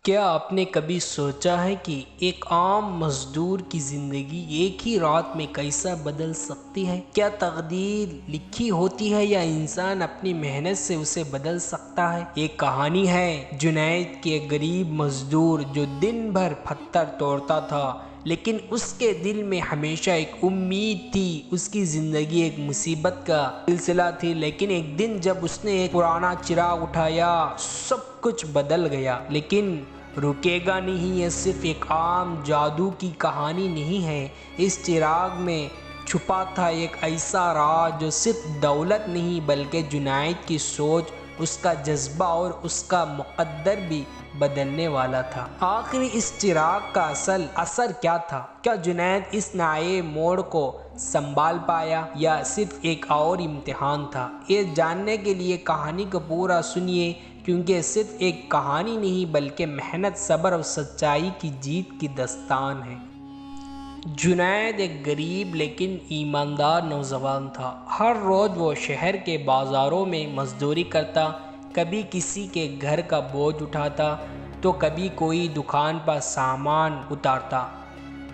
کیا آپ نے کبھی سوچا ہے کہ ایک عام مزدور کی زندگی ایک ہی رات میں کیسا بدل سکتی ہے؟ کیا تقدیر لکھی ہوتی ہے یا انسان اپنی محنت سے اسے بدل سکتا ہے؟ ایک کہانی ہے جنید کی، ایک غریب مزدور جو دن بھر پتھر توڑتا تھا، لیکن اس کے دل میں ہمیشہ ایک امید تھی۔ اس کی زندگی ایک مصیبت کا سلسلہ تھی، لیکن ایک دن جب اس نے ایک پرانا چراغ اٹھایا، سب کچھ بدل گیا۔ لیکن رکے گا نہیں، یہ صرف ایک عام جادو کی کہانی نہیں ہے۔ اس چراغ میں چھپا تھا ایک ایسا راز جو صرف دولت نہیں بلکہ جنید کی سوچ، اس کا جذبہ اور اس کا مقدر بھی بدلنے والا تھا۔ آخر اس چراغ کا اصل اثر کیا تھا؟ کیا جنید اس نئے موڑ کو سنبھال پایا یا صرف ایک اور امتحان تھا؟ یہ جاننے کے لیے کہانی کو پورا سنیے، کیونکہ صرف ایک کہانی نہیں بلکہ محنت، صبر اور سچائی کی جیت کی داستان ہے۔ جنید ایک غریب لیکن ایماندار نوجوان تھا۔ ہر روز وہ شہر کے بازاروں میں مزدوری کرتا، کبھی کسی کے گھر کا بوجھ اٹھاتا تو کبھی کوئی دکان پر سامان اتارتا۔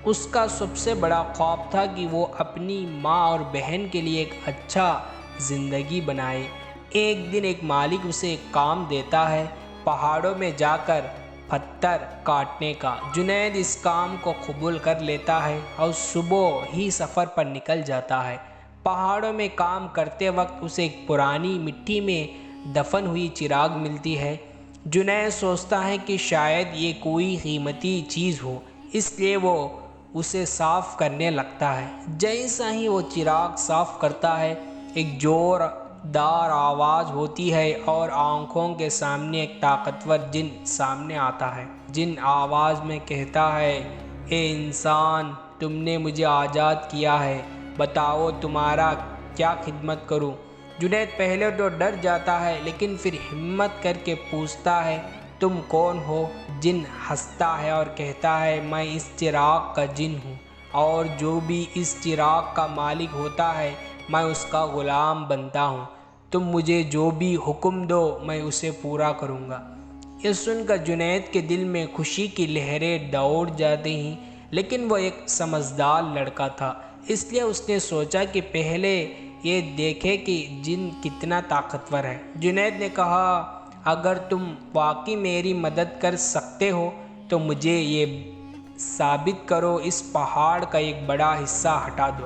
اس کا سب سے بڑا خواب تھا کہ وہ اپنی ماں اور بہن کے لیے ایک اچھا زندگی بنائے۔ ایک دن ایک مالک اسے ایک کام دیتا ہے، پہاڑوں میں جا کر پتھر کاٹنے کا۔ جنید اس کام کو قبول کر لیتا ہے اور صبح ہی سفر پر نکل جاتا ہے۔ پہاڑوں میں کام کرتے وقت اسے ایک پرانی مٹی میں دفن ہوئی چراغ ملتی ہے۔ جنید سوچتا ہے کہ شاید یہ کوئی قیمتی چیز ہو، اس لیے وہ اسے صاف کرنے لگتا ہے۔ جیسا ہی وہ چراغ صاف کرتا ہے، ایک زوردار آواز ہوتی ہے اور آنکھوں کے سامنے ایک طاقتور جن سامنے آتا ہے۔ جن آواز میں کہتا ہے، اے انسان، تم نے مجھے آزاد کیا ہے، بتاؤ تمہارا کیا خدمت کروں؟ جنید پہلے تو ڈر جاتا ہے، لیکن پھر ہمت کر کے پوچھتا ہے، تم کون ہو؟ جن ہنستا ہے اور کہتا ہے، میں اس چراغ کا جن ہوں، اور جو بھی اس چراغ کا مالک ہوتا ہے میں اس کا غلام بنتا ہوں۔ تم مجھے جو بھی حکم دو میں اسے پورا کروں گا۔ یہ سن کر جنید کے دل میں خوشی کی لہریں دوڑ جاتی ہیں، لیکن وہ ایک سمجھدار لڑکا تھا، اس لیے اس نے سوچا کہ پہلے یہ دیکھے کہ جن کتنا طاقتور ہے۔ جنید نے کہا، اگر تم واقعی میری مدد کر سکتے ہو تو مجھے یہ ثابت کرو، اس پہاڑ کا ایک بڑا حصہ ہٹا دو۔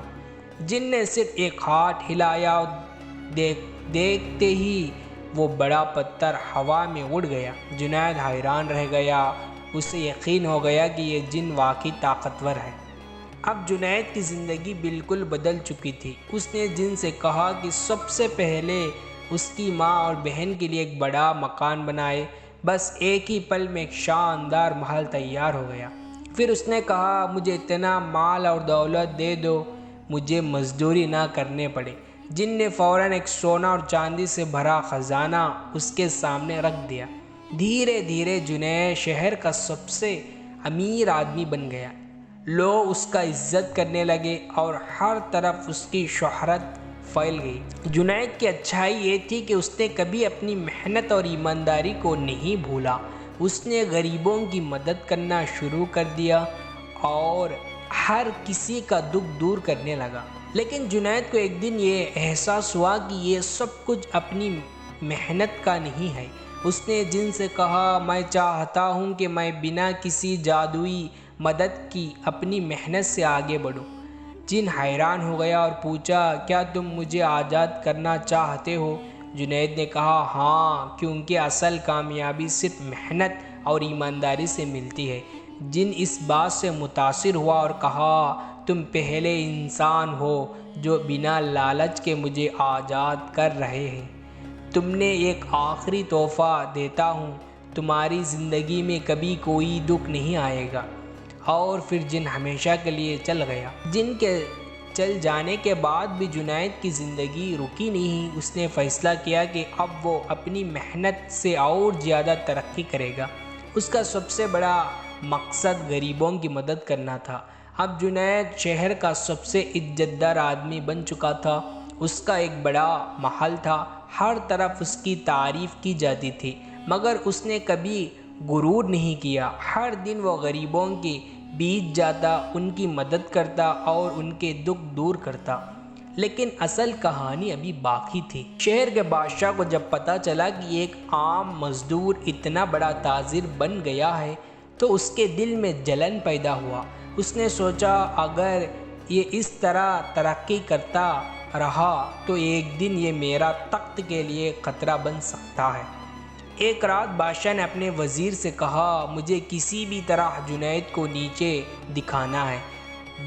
جن نے صرف ایک ہاتھ ہلایا اور دیکھتے ہی وہ بڑا پتھر ہوا میں اڑ گیا۔ جنید حیران رہ گیا، اسے یقین ہو گیا کہ یہ جن واقعی طاقتور ہے۔ اب جنید کی زندگی بالکل بدل چکی تھی۔ اس نے جن سے کہا کہ سب سے پہلے اس کی ماں اور بہن کے لیے ایک بڑا مکان بنائے۔ بس ایک ہی پل میں ایک شاندار محل تیار ہو گیا۔ پھر اس نے کہا، مجھے اتنا مال اور دولت دے دو مجھے مزدوری نہ کرنے پڑے۔ جن نے فوراً ایک سونا اور چاندی سے بھرا خزانہ اس کے سامنے رکھ دیا۔ دھیرے دھیرے جنید شہر کا سب سے امیر آدمی بن گیا۔ لوگ اس کا عزت کرنے لگے اور ہر طرف اس کی شہرت پھیل گئی۔ جنید کی اچھائی یہ تھی کہ اس نے کبھی اپنی محنت اور ایمانداری کو نہیں بھولا۔ اس نے غریبوں کی مدد کرنا شروع کر دیا اور ہر کسی کا دکھ دور کرنے لگا۔ لیکن جنید کو ایک دن یہ احساس ہوا کہ یہ سب کچھ اپنی محنت کا نہیں ہے۔ اس نے جن سے کہا، میں چاہتا ہوں کہ میں بنا کسی جادوئی مدد کی اپنی محنت سے آگے بڑھوں۔ جن حیران ہو گیا اور پوچھا، کیا تم مجھے آزاد کرنا چاہتے ہو؟ جنید نے کہا، ہاں، کیونکہ اصل کامیابی صرف محنت اور ایمانداری سے ملتی ہے۔ جن اس بات سے متاثر ہوا اور کہا، تم پہلے انسان ہو جو بنا لالچ کے مجھے آزاد کر رہے ہیں۔ تم نے ایک آخری تحفہ دیتا ہوں، تمہاری زندگی میں کبھی کوئی دکھ نہیں آئے گا۔ اور پھر جن ہمیشہ کے لیے چل گیا۔ جن کے چل جانے کے بعد بھی جنید کی زندگی رکی نہیں۔ اس نے فیصلہ کیا کہ اب وہ اپنی محنت سے اور زیادہ ترقی کرے گا۔ اس کا سب سے بڑا مقصد غریبوں کی مدد کرنا تھا۔ اب جنید شہر کا سب سے عزت دار آدمی بن چکا تھا۔ اس کا ایک بڑا محل تھا، ہر طرف اس کی تعریف کی جاتی تھی، مگر اس نے کبھی غرور نہیں کیا۔ ہر دن وہ غریبوں کے بیچ جاتا، ان کی مدد کرتا اور ان کے دکھ دور کرتا۔ لیکن اصل کہانی ابھی باقی تھی۔ شہر کے بادشاہ کو جب پتہ چلا کہ ایک عام مزدور اتنا بڑا تاجر بن گیا ہے تو اس کے دل میں جلن پیدا ہوا۔ اس نے سوچا اگر یہ اس طرح ترقی کرتا رہا تو ایک دن یہ میرا تخت کے لیے خطرہ بن سکتا ہے۔ ایک رات بادشاہ نے اپنے وزیر سے کہا، مجھے کسی بھی طرح جنید کو نیچے دکھانا ہے۔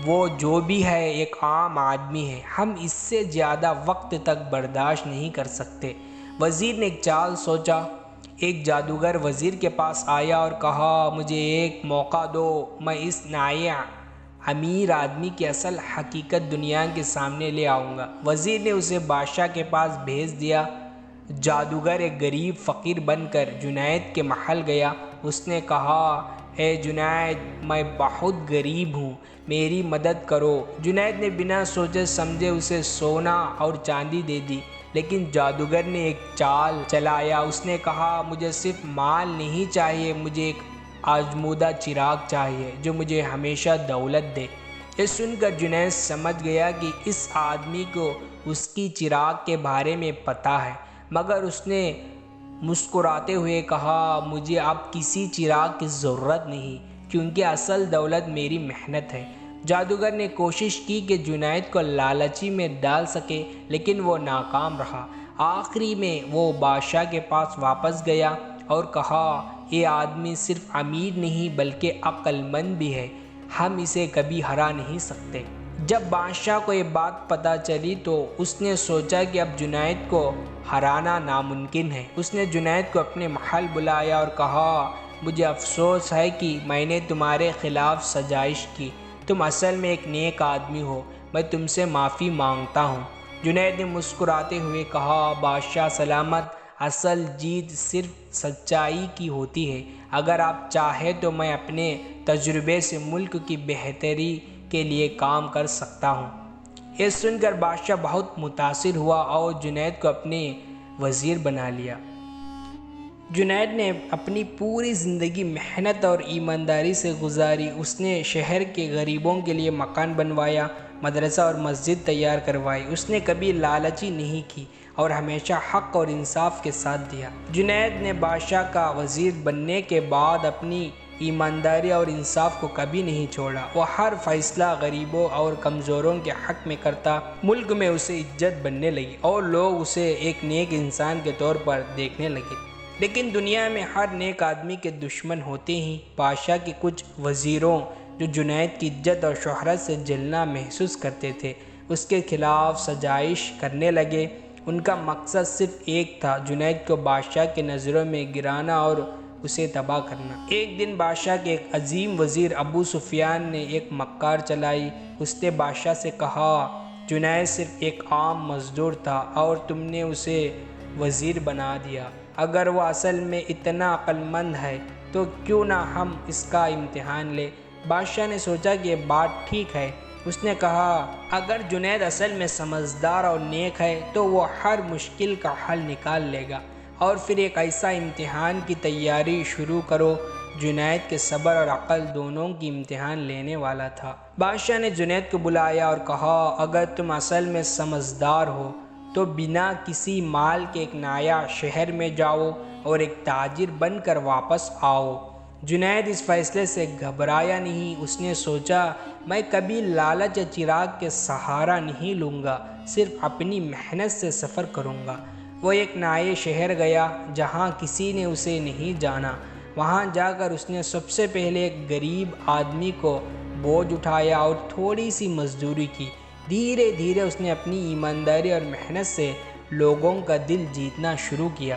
وہ جو بھی ہے ایک عام آدمی ہے، ہم اس سے زیادہ وقت تک برداشت نہیں کر سکتے۔ وزیر نے ایک چال سوچا۔ ایک جادوگر وزیر کے پاس آیا اور کہا، مجھے ایک موقع دو، میں اس نایاب امیر آدمی کی اصل حقیقت دنیا کے سامنے لے آؤں گا۔ وزیر نے اسے بادشاہ کے پاس بھیج دیا۔ جادوگر ایک غریب فقیر بن کر جنید کے محل گیا۔ اس نے کہا، اے جنید، میں بہت غریب ہوں، میری مدد کرو۔ جنید نے بنا سوچے سمجھے اسے سونا اور چاندی دے دی، لیکن جادوگر نے ایک چال چلایا۔ اس نے کہا، مجھے صرف مال نہیں چاہیے، مجھے ایک آزمودہ چراغ چاہیے جو مجھے ہمیشہ دولت دے۔ یہ سن کر جنید سمجھ گیا کہ اس آدمی کو اس کی چراغ کے بارے میں پتہ ہے، مگر اس نے مسکراتے ہوئے کہا، مجھے اب کسی چراغ کی ضرورت نہیں، کیونکہ اصل دولت میری محنت ہے۔ جادوگر نے کوشش کی کہ جنید کو لالچی میں ڈال سکے، لیکن وہ ناکام رہا۔ آخری میں وہ بادشاہ کے پاس واپس گیا اور کہا، یہ آدمی صرف امیر نہیں بلکہ عقل مند بھی ہے، ہم اسے کبھی ہرا نہیں سکتے۔ جب بادشاہ کو یہ بات پتہ چلی تو اس نے سوچا کہ اب جنید کو ہرانا ناممکن ہے۔ اس نے جنید کو اپنے محل بلایا اور کہا، مجھے افسوس ہے کہ میں نے تمہارے خلاف سازش کی، تم اصل میں ایک نیک آدمی ہو، میں تم سے معافی مانگتا ہوں۔ جنید نے مسکراتے ہوئے کہا، بادشاہ سلامت، اصل جیت صرف سچائی کی ہوتی ہے۔ اگر آپ چاہیں تو میں اپنے تجربے سے ملک کی بہتری کے لیے کام کر سکتا ہوں۔ یہ سن کر بادشاہ بہت متاثر ہوا اور جنید کو اپنے وزیر بنا لیا۔ جنید نے اپنی پوری زندگی محنت اور ایمانداری سے گزاری۔ اس نے شہر کے غریبوں کے لیے مکان بنوایا، مدرسہ اور مسجد تیار کروائی۔ اس نے کبھی لالچی نہیں کی اور ہمیشہ حق اور انصاف کے ساتھ دیا۔ جنید نے بادشاہ کا وزیر بننے کے بعد اپنی ایمانداری اور انصاف کو کبھی نہیں چھوڑا۔ وہ ہر فیصلہ غریبوں اور کمزوروں کے حق میں کرتا۔ ملک میں اسے عزت بننے لگی اور لوگ اسے ایک نیک انسان کے طور پر دیکھنے لگے۔ لیکن دنیا میں ہر نیک آدمی کے دشمن ہوتے ہیں۔ بادشاہ کے کچھ وزیروں جو جنید کی عزت اور شہرت سے جلنا محسوس کرتے تھے، اس کے خلاف سازش کرنے لگے۔ ان کا مقصد صرف ایک تھا، جنید کو بادشاہ کی نظروں میں گرانا اور اسے تباہ کرنا۔ ایک دن بادشاہ کے ایک عظیم وزیر ابو سفیان نے ایک مکار چلائی۔ اس نے بادشاہ سے کہا، جنید صرف ایک عام مزدور تھا اور تم نے اسے وزیر بنا دیا۔ اگر وہ اصل میں اتنا عقل مند ہے تو کیوں نہ ہم اس کا امتحان لیں۔ بادشاہ نے سوچا کہ یہ بات ٹھیک ہے۔ اس نے کہا، اگر جنید اصل میں سمجھدار اور نیک ہے تو وہ ہر مشکل کا حل نکال لے گا، اور پھر ایک ایسا امتحان کی تیاری شروع کرو۔ جنید کے صبر اور عقل دونوں کی امتحان لینے والا تھا۔ بادشاہ نے جنید کو بلایا اور کہا، اگر تم اصل میں سمجھدار ہو تو بنا کسی مال کے ایک نیا شہر میں جاؤ اور ایک تاجر بن کر واپس آؤ۔ جنید اس فیصلے سے گھبرایا نہیں۔ اس نے سوچا، میں کبھی لالچ یا چراغ کے سہارا نہیں لوں گا، صرف اپنی محنت سے سفر کروں گا۔ وہ ایک نئے شہر گیا جہاں کسی نے اسے نہیں جانا۔ وہاں جا کر اس نے سب سے پہلے ایک غریب آدمی کو بوجھ اٹھایا اور تھوڑی سی مزدوری کی۔ دھیرے دھیرے اس نے اپنی ایمانداری اور محنت سے لوگوں کا دل جیتنا شروع کیا۔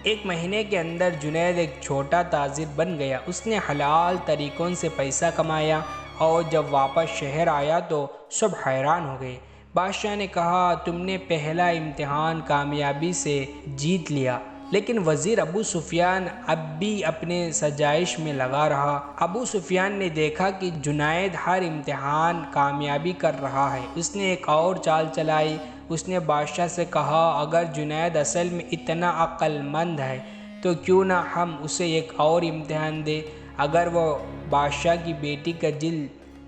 ایک مہینے کے اندر جنید ایک چھوٹا تاجر بن گیا۔ اس نے حلال طریقوں سے پیسہ کمایا اور جب واپس شہر آیا تو سب حیران ہو گئے۔ بادشاہ نے کہا، تم نے پہلا امتحان کامیابی سے جیت لیا۔ لیکن وزیر ابو سفیان اب بھی اپنے سازش میں لگا رہا۔ ابو سفیان نے دیکھا کہ جنید ہر امتحان کامیابی کر رہا ہے۔ اس نے ایک اور چال چلائی۔ اس نے بادشاہ سے کہا، اگر جنید اصل میں اتنا عقل مند ہے تو کیوں نہ ہم اسے ایک اور امتحان دیں۔ اگر وہ بادشاہ کی بیٹی کا دل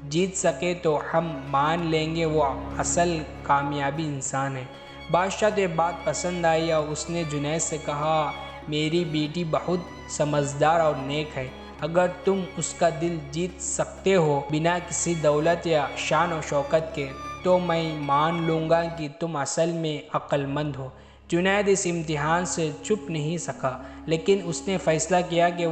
جیت سکے تو ہم مان لیں گے وہ اصل کامیابی انسان ہے۔ بادشاہ کو یہ بات پسند آئی اور اس نے جنید سے کہا، میری بیٹی بہت سمجھدار اور نیک ہے، اگر تم اس کا دل جیت سکتے ہو بنا کسی دولت یا شان و شوکت کے تو میں مان لوں گا کہ تم اصل میں عقل مند ہو۔ جنید اس امتحان سے چھپ نہیں سکا، لیکن اس نے فیصلہ کیا کہ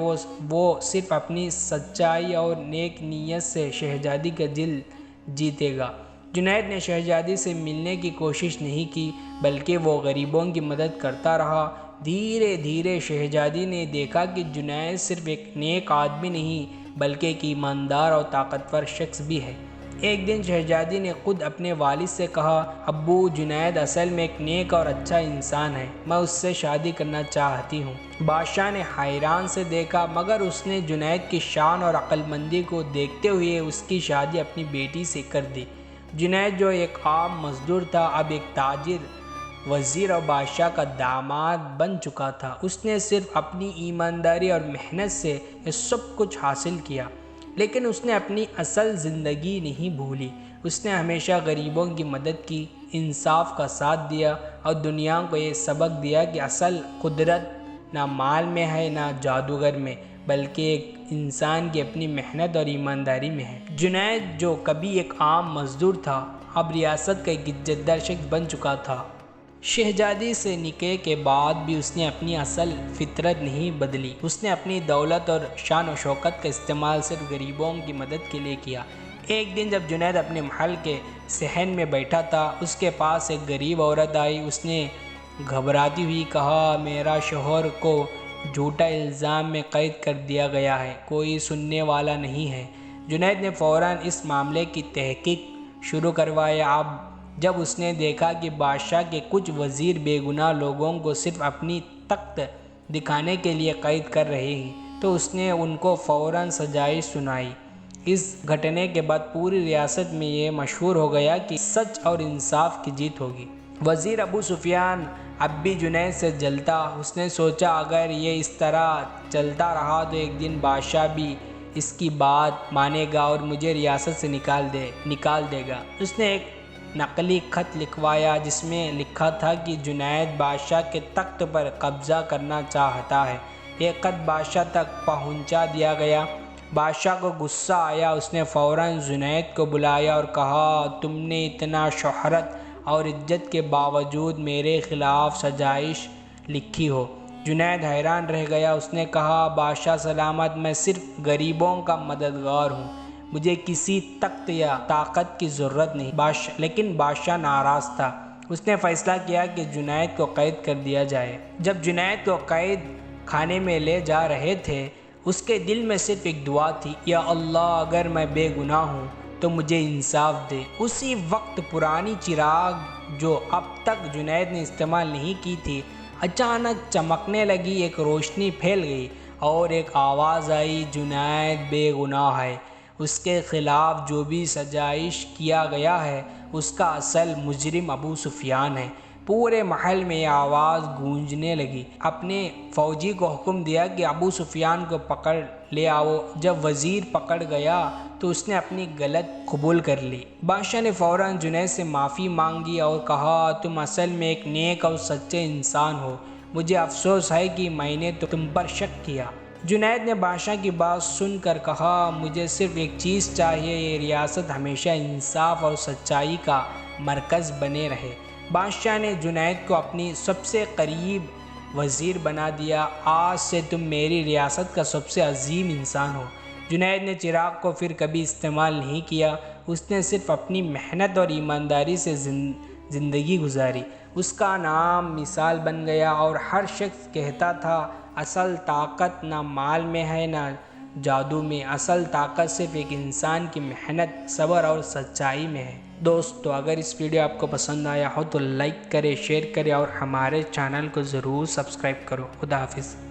وہ صرف اپنی سچائی اور نیک نیت سے شہزادی کا دل جیتے گا۔ جنید نے شہزادی سے ملنے کی کوشش نہیں کی، بلکہ وہ غریبوں کی مدد کرتا رہا۔ دھیرے دھیرے شہزادی نے دیکھا کہ جنید صرف ایک نیک آدمی نہیں بلکہ ایک ایماندار اور طاقتور شخص بھی ہے۔ ایک دن شہزادی نے خود اپنے والد سے کہا، ابو، جنید اصل میں ایک نیک اور اچھا انسان ہے، میں اس سے شادی کرنا چاہتی ہوں۔ بادشاہ نے حیران سے دیکھا، مگر اس نے جنید کی شان اور عقل مندی کو دیکھتے ہوئے اس کی شادی اپنی بیٹی سے کر دی۔ جنید جو ایک عام مزدور تھا اب ایک تاجر، وزیر اور بادشاہ کا داماد بن چکا تھا۔ اس نے صرف اپنی ایمانداری اور محنت سے یہ سب کچھ حاصل کیا، لیکن اس نے اپنی اصل زندگی نہیں بھولی۔ اس نے ہمیشہ غریبوں کی مدد کی، انصاف کا ساتھ دیا اور دنیا کو یہ سبق دیا کہ اصل قدرت نہ مال میں ہے نہ جادوگر میں، بلکہ ایک انسان کی اپنی محنت اور ایمانداری میں ہے۔ جنید جو کبھی ایک عام مزدور تھا اب ریاست کا ایک عزت دار شخص بن چکا تھا۔ شہزادی سے نکاح کے بعد بھی اس نے اپنی اصل فطرت نہیں بدلی۔ اس نے اپنی دولت اور شان و شوکت کا استعمال صرف غریبوں کی مدد کے لیے کیا۔ ایک دن جب جنید اپنے محل کے صحن میں بیٹھا تھا، اس کے پاس ایک غریب عورت آئی۔ اس نے گھبراتی ہوئی کہا، میرا شوہر کو جھوٹا الزام میں قید کر دیا گیا ہے، کوئی سننے والا نہیں ہے۔ جنید نے فوراً اس معاملے کی تحقیق شروع کروایا۔ اب جب اس نے دیکھا کہ بادشاہ کے کچھ وزیر بے گناہ لوگوں کو صرف اپنی طاقت دکھانے کے لیے قید کر رہے ہیں تو اس نے ان کو فوراً سزائیں سنائی۔ اس گھٹنے کے بعد پوری ریاست میں یہ مشہور ہو گیا کہ سچ اور انصاف کی جیت ہوگی۔ وزیر ابو سفیان اب بھی جنید سے جلتا۔ اس نے سوچا اگر یہ اس طرح چلتا رہا تو ایک دن بادشاہ بھی اس کی بات مانے گا اور مجھے ریاست سے نکال دے گا۔ اس نے ایک نقلی خط لکھوایا جس میں لکھا تھا کہ جنید بادشاہ کے تخت پر قبضہ کرنا چاہتا ہے۔ یہ خط بادشاہ تک پہنچا دیا گیا۔ بادشاہ کو غصہ آیا۔ اس نے فوراً جنید کو بلایا اور کہا، تم نے اتنا شہرت اور عزت کے باوجود میرے خلاف سازش لکھی ہو۔ جنید حیران رہ گیا۔ اس نے کہا، بادشاہ سلامت، میں صرف غریبوں کا مددگار ہوں، مجھے کسی تخت یا طاقت کی ضرورت نہیں۔ لیکن بادشاہ ناراض تھا۔ اس نے فیصلہ کیا کہ جنید کو قید کر دیا جائے۔ جب جنید کو قید خانے میں لے جا رہے تھے، اس کے دل میں صرف ایک دعا تھی، یا اللہ، اگر میں بے گناہ ہوں تو مجھے انصاف دے۔ اسی وقت پرانی چراغ جو اب تک جنید نے استعمال نہیں کی تھی اچانک چمکنے لگی۔ ایک روشنی پھیل گئی اور ایک آواز آئی، جنید بے گناہ ہے، اس کے خلاف جو بھی سازش کیا گیا ہے اس کا اصل مجرم ابو سفیان ہے۔ پورے محل میں یہ آواز گونجنے لگی۔ اپنے فوجی کو حکم دیا کہ ابو سفیان کو پکڑ لے آؤ۔ جب وزیر پکڑ گیا تو اس نے اپنی غلط قبول کر لی۔ بادشاہ نے فوراً جنید سے معافی مانگی اور کہا، تم اصل میں ایک نیک اور سچے انسان ہو، مجھے افسوس ہے کہ میں نے تم پر شک کیا۔ جنید نے بادشاہ کی بات سن کر کہا، مجھے صرف ایک چیز چاہیے، یہ ریاست ہمیشہ انصاف اور سچائی کا مرکز بنے رہے۔ بادشاہ نے جنید کو اپنی سب سے قریب وزیر بنا دیا۔ آج سے تم میری ریاست کا سب سے عظیم انسان ہو۔ جنید نے چراغ کو پھر کبھی استعمال نہیں کیا۔ اس نے صرف اپنی محنت اور ایمانداری سے زندگی گزاری۔ اس کا نام مثال بن گیا اور ہر شخص کہتا تھا، اصل طاقت نہ مال میں ہے نہ جادو میں، اصل طاقت صرف ایک انسان کی محنت، صبر اور سچائی میں ہے۔ دوستو، اگر اس ویڈیو آپ کو پسند آیا ہو تو لائک کریں، شیئر کریں اور ہمارے چینل کو ضرور سبسکرائب کرو۔ خدا حافظ۔